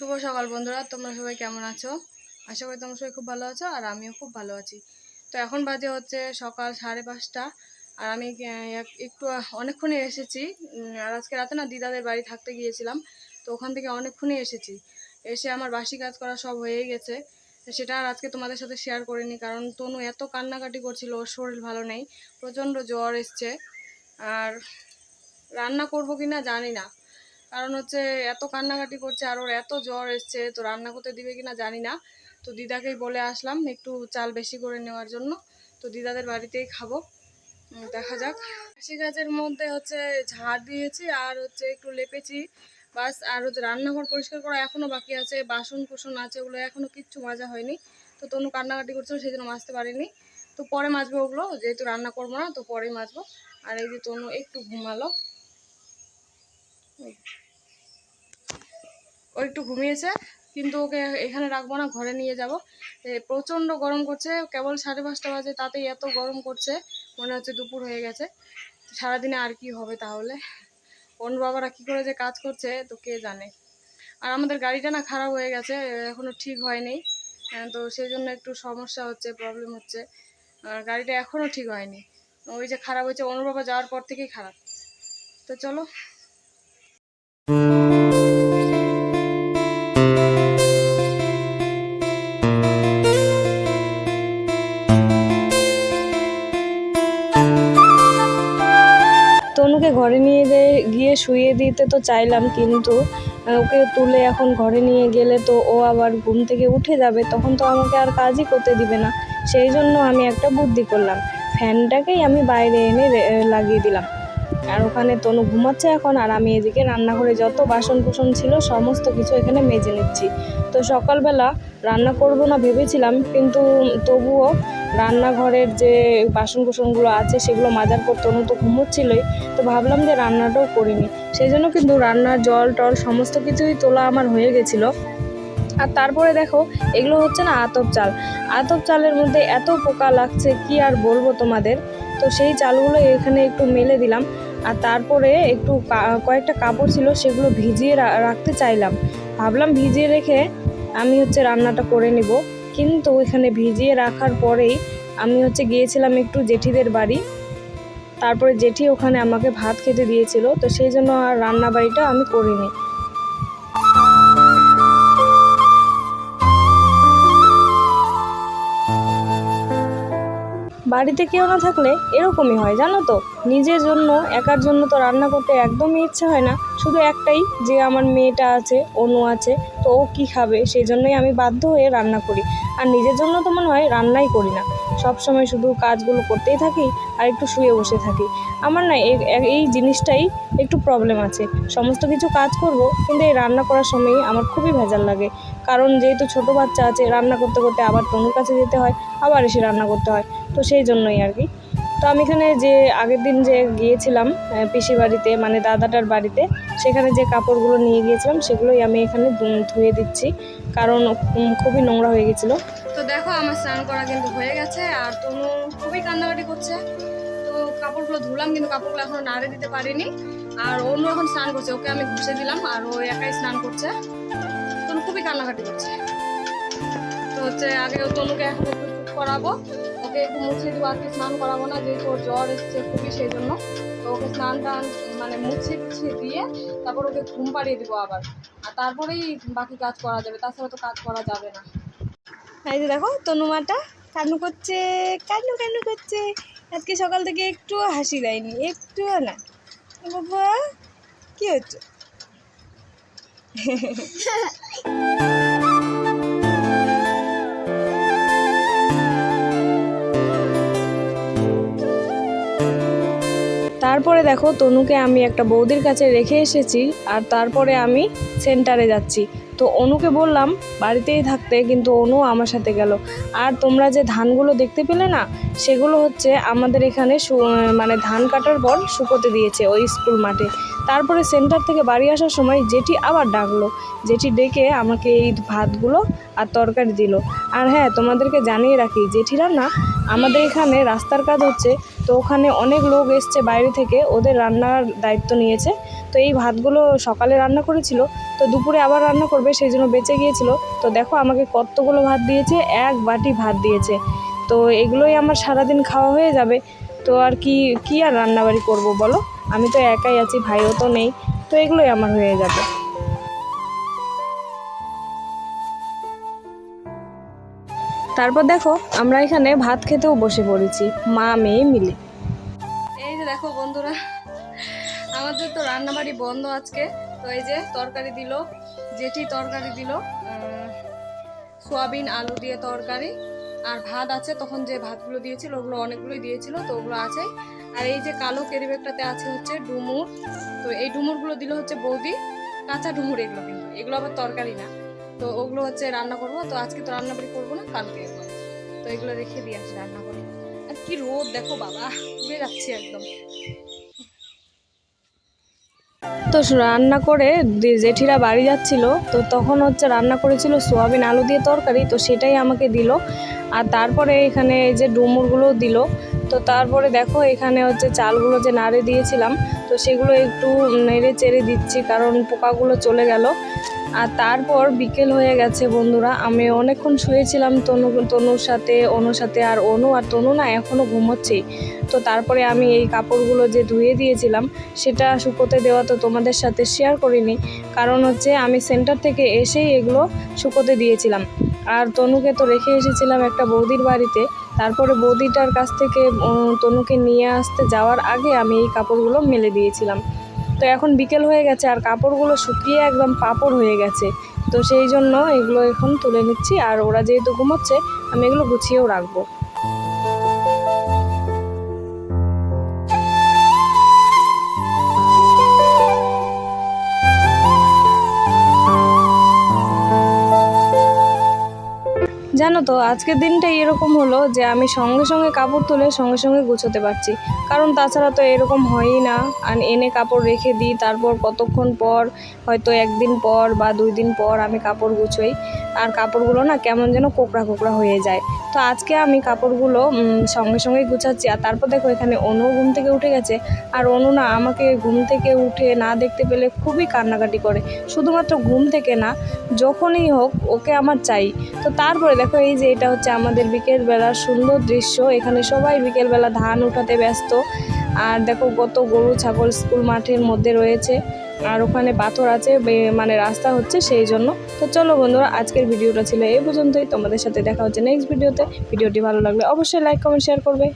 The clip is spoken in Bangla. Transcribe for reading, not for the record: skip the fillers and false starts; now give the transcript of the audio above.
শুভ সকাল বন্ধুরা, তোমরা সবাই কেমন আছো? আশা করি তোমরা সবাই খুব ভালো আছো আর আমিও খুব ভালো আছি। তো এখন বাজে হচ্ছে সকাল 5:30 আর আমি একটু অনেকক্ষণই এসেছি। আর আজকে রাতে না দিদাদের বাড়ি থাকতে গিয়েছিলাম, তো ওখান থেকে অনেকক্ষণই এসেছি। এসে আমার বাসি কাজ করা সব হয়ে গেছে। সেটা আর আজকে তোমাদের সাথে শেয়ার করিনি, কারণ তনু এত কান্নাকাটি করছিল, ওর শরীর ভালো নেই, প্রচণ্ড জ্বর এসছে। আর রান্না করবো কি না জানি না, কারণ হচ্ছে এত কান্নাকাটি করছে আর ওর এত জ্বর এসছে, তো রান্না করতে দিবে কিনা জানি না। তো দিদাকেই বলে আসলাম একটু চাল বেশি করে নেওয়ার জন্য, তো দিদাদের বাড়িতেই খাবো। দেখা যাক। কৃষি কাজের মধ্যে হচ্ছে ঝাড় দিয়েছি আর হচ্ছে একটু লেপেছি বাস। আর হচ্ছে রান্নাঘর পরিষ্কার করা এখনও বাকি আছে, বাসন কুসন আছে, ওগুলো এখনও কিচ্ছু মাজা হয়নি। তো তনু কান্নাকাটি করছিল, সেই জন্য মাজতে পারিনি। তো পরে মাজবো ওগুলো, যেহেতু রান্না করবো না তো পরেই মাজবো। আর এই যে তনু একটু ঘুমালো, ও একটু ঘুমিয়েছে, কিন্তু ওকে এখানে রাখবো না, ঘরে নিয়ে যাব। প্রচণ্ড গরম করছে, কেবল 5:30 বাজে, তাতেই এত গরম করছে, মনে হচ্ছে দুপুর হয়ে গেছে। সারাদিনে আর কি হবে তাহলে, কোন বাবারা কী করে যে কাজ করছে তো কে জানে। আর আমাদের গাড়িটা না খারাপ হয়ে গেছে, এখনও ঠিক হয়নি, তো সেই জন্য একটু সমস্যা হচ্ছে, প্রবলেম হচ্ছে। গাড়িটা এখনও ঠিক হয়নি, ওই যে খারাপ হয়েছে অনুর বাবা যাওয়ার পর থেকেই খারাপ। তো চলো। তনুকে ঘরে নিয়ে গিয়ে শুইয়ে দিতে তো চাইলাম, কিন্তু ওকে তুলে এখন ঘরে নিয়ে গেলে তো ও আবার ঘুম থেকে উঠে যাবে, তখন তো আমাকে আর কাজই করতে দিবে না। সেই জন্য আমি একটা বুদ্ধি করলাম, ফ্যানটাকেই আমি বাইরে এনে লাগিয়ে দিলাম। আর ওখানে তনু ঘুমাচ্ছে এখন, আর আমি এদিকে রান্নাঘরে যত বাসন কুসন ছিল সমস্ত কিছু এখানে মেজে নিচ্ছি। তো সকালবেলা রান্না করব না ভেবেছিলাম, কিন্তু তবুও রান্নাঘরের যে বাসন কুসনগুলো আছে সেগুলো মাজার পর তনু তো ঘুমোচ্ছিলই, তো ভাবলাম যে রান্নাটাও করিনি। সেই জন্য কিন্তু রান্নার জল টল সমস্ত কিছুই তোলা আমার হয়ে গেছিলো। আর তারপরে দেখো, এগুলো হচ্ছে না আতপ চাল, আতপ চালের মধ্যে এত পোকা লাগছে কি আর বলবো তোমাদের। তো সেই চালগুলো এখানে একটু মেলে দিলাম, আর তারপরে একটু কয়েকটা কাপড় ছিল সেগুলো ভিজিয়ে রাখতে চাইলাম, ভাবলাম ভিজিয়ে রেখে আমি হচ্ছে রান্নাটা করে নিব। কিন্তু এখানে ভিজিয়ে রাখার পরেই আমি হচ্ছে গিয়েছিলাম একটু জেঠিদের বাড়ি, তারপরে জেঠি ওখানে আমাকে ভাত খেতে দিয়েছিল, তো সেই জন্য আর রান্না বাড়িটা আমি করিনি। বাড়িতে কেউ না থাকলে এরকমই হয় জানো তো, নিজের জন্য একার জন্য তো রান্না করতে একদমই ইচ্ছে হয় না, শুধু একটাই যে আমার মেয়েটা আছে, অনু আছে, তো ও কী খাবে, সেই জন্যই আমি বাধ্য হয়ে রান্না করি। আর নিজের জন্য তো মনে হয় রান্নাই করি না, সব সময় শুধু কাজগুলো করতেই থাকি আর একটু শুয়ে বসে থাকি। আমার না এই জিনিসটাই একটু প্রবলেম আছে, সমস্ত কিছু কাজ করব কিন্তু এই রান্না করার সময়ই আমার খুবই ভেজাল লাগে, কারণ যেহেতু ছোটো বাচ্চা আছে, রান্না করতে করতে আবার তনুর কাছে যেতে হয়, আবার এসে রান্না করতে হয়, তো সেই জন্যই আর কি। তো আমি এখানে যে আগের দিন যে গিয়েছিলাম পিসি বাড়িতে, মানে দাদাটার বাড়িতে, সেখানে যে কাপড়গুলো নিয়ে গিয়েছিলাম সেগুলোই আমি এখানে ধুয়ে দিচ্ছি, কারণ খুবই নোংরা হয়ে গেছিলো। তো দেখো আমার স্নান করা কিন্তু হয়ে গেছে, আর তনু খুবই কান্নাকাটি করছে। তো কাপড়গুলো ধুলাম, কিন্তু কাপড়গুলো এখনো নাড়ে দিতে পারিনি। আর অন্য এখন স্নান করছে, ওকে আমি ঘুষে দিলাম আর ও একাই স্নান করছে। তনু খুবই কান্নাকাটি করছে, তো হচ্ছে আগে তনুকে এখন একটু চুপ করাবো, ওকে একটু মুছিয়ে দেবো, আজকে স্নান করাবো না, যেহেতু ওর জ্বর এসছে খুবই, সেই জন্য। তো ওকে স্নান টান মানে মুছিয়ে দিয়ে তারপর ওকে ঘুম পাড়িয়ে দেবো আবার, আর তারপরেই বাকি কাজ করা যাবে, তাছাড়া তো কাজ করা যাবে না। এই যে দেখো তনুমাটা কান্নু করছে, কান্নু করছে, আজকে সকাল থেকে একটু হাসি দেয়নি, একটুও না। বাবা কি হচ্ছে? তারপরে দেখো তনুকে আমি একটা বৌদির কাছে রেখে এসেছি, আর তারপরে আমি সেন্টারে যাচ্ছি। তো অনুকে বললাম বাড়িতেই থাকতে, কিন্তু অনু আমার সাথে গেল। আর তোমরা যে ধানগুলো দেখতে পেলে না, সেগুলো হচ্ছে আমাদের এখানে মানে ধান কাটার পর শুকোতে দিয়েছে ওই স্কুল মাঠে। তারপরে সেন্টার থেকে বাড়ি আসার সময় জেঠি আবার ডাকলো, জেঠি ডেকে আমাকে এই ভাতগুলো আর তরকারি দিল। আর হ্যাঁ, তোমাদেরকে জানিয়ে রাখি, জেঠিরা না আমাদের এখানে রাস্তার কাজ হচ্ছে, তো ওখানে অনেক লোক এসছে বাইরে থেকে, ওদের রান্নার দায়িত্ব নিয়েছে। তো এই ভাতগুলো সকালে রান্না করেছিল, তো দুপুরে আবার রান্না করবে, সেই জন্য বেঁচে গিয়েছিল। তো দেখো আমাকে কতগুলো ভাত দিয়েছে, 1 বাটি ভাত দিয়েছে। তো এগুলোই আমার সারাদিন খাওয়া হয়ে যাবে। তো আর কি আর রান্নাবাড়ি করব বলো, আমি তো একাই আছি, ভাইও তো নেই, তো এগুলোই আমার হয়ে যাবে। তারপর দেখো আমরা এখানে ভাত খেতেও বসে পড়েছি, মা মেয়ে মিলে। এই যে দেখো বন্ধুরা, আমাদের তো রান্নাবাড়ি বন্ধ আজকে। তো এই যে তরকারি দিল, জেঠি তরকারি দিল, সোয়াবিন আলু দিয়ে তরকারি, আর ভাত আছে, তখন যে ভাতগুলো দিয়েছিল ওগুলো অনেকগুলোই দিয়েছিল, তো ওগুলো আছে। আর এই যে কালো ক্যারিব্যাগটাতে আছে হচ্ছে ডুমুর, তো এই ডুমুরগুলো দিল হচ্ছে বৌদি, কাঁচা ডুমুর এগুলো, কিন্তু এগুলো আবার তরকারি না। তো ওগুলো হচ্ছে রান্না করবো, তো আজকে তো রান্নাবাড়ি করবো না, কালকে করবো। তো এগুলো রেখে দিয়ে আসি রান্না করে। আর কি রোদ দেখো বাবা, উড়ে যাচ্ছে একদম। তো রান্না করে জেঠিরা বাড়ি যাচ্ছিল, তো তখন হচ্ছে রান্না করেছিল সোয়াবিন আলু দিয়ে তরকারি, তো সেটাই আমাকে দিল। আর তারপরে এখানে এই যে ডুমুরগুলো দিল। তো তারপরে দেখো এখানে হচ্ছে চালগুলো যে নাড়ে দিয়েছিলাম, তো সেগুলো একটু নেড়ে চেড়ে দিচ্ছি, কারণ পোকাগুলো চলে গেল। আর তারপর বিকেল হয়ে গেছে বন্ধুরা, আমি অনেকক্ষণ শুয়েছিলাম তনুর সাথে, অনুর সাথে। আর অনু আর তনু না এখনও ঘুমোচ্ছেই। তো তারপরে আমি এই কাপড়গুলো যে ধুয়ে দিয়েছিলাম সেটা শুকোতে দেওয়া তো তোমাদের সাথে শেয়ার করিনি, কারণ হচ্ছে আমি সেন্টার থেকে এসেই এগুলো শুকোতে দিয়েছিলাম। আর তনুকে তো রেখে এসেছিলাম একটা বৌদির বাড়িতে, তারপরে বৌদিটার কাছ থেকে তনুকে নিয়ে আসতে যাওয়ার আগে আমি এই কাপড়গুলো মেলে দিয়েছিলাম। তো এখন বিকেল হয়ে গেছে আর কাপড়গুলো শুকিয়ে একদম পাপড় হয়ে গেছে। তো সেই জন্য এগুলো এখন তুলে নিচ্ছি, আর ওরা যেহেতু ঘুমোচ্ছে আমি এগুলো গুছিয়েও রাখবো। জানো তো আজকের দিনটাই এরকম হলো যে আমি সঙ্গে সঙ্গে কাপড় তুলে সঙ্গে সঙ্গে গুছোতে পারছি, কারণ তাছাড়া তো এরকম হয়ই না। আর এনে কাপড় রেখে দিই, তারপর কতক্ষণ পর, হয়তো 1 দিন পর বা 2 দিন পর আমি কাপড় গুছোই, আর কাপড়গুলো না কেমন যেন কোকড়া কোকড়া হয়ে যায়। তো আজকে আমি কাপড়গুলো সঙ্গে সঙ্গেই গুছাচ্ছি। আর তারপর দেখো এখানে অনু ঘুম থেকে উঠে গেছে, আর অনু না আমাকে ঘুম থেকে উঠে না দেখতে পেলে খুবই কান্নাকাটি করে। শুধুমাত্র ঘুম থেকে না, যখনই হোক ওকে আমার চাই। তো তারপরে দেখো এই যে এটা হচ্ছে আমাদের বিকেলবেলার সুন্দর দৃশ্য, এখানে সবাই বিকেলবেলা ধান উঠাতে ব্যস্ত। আর দেখো কত গরু ছাগল স্কুল মাঠের মধ্যে রয়েছে, আর ওখানে পাথর আছে, মানে রাস্তা হচ্ছে সেই জন্য। তো চলো বন্ধুরা, আজকের ভিডিওটা ছিল এই পর্যন্তই। তোমাদের সাথে দেখা হচ্ছে নেক্সট ভিডিওতে। ভিডিওটি ভালো লাগলে অবশ্যই লাইক কমেন্ট শেয়ার করবে।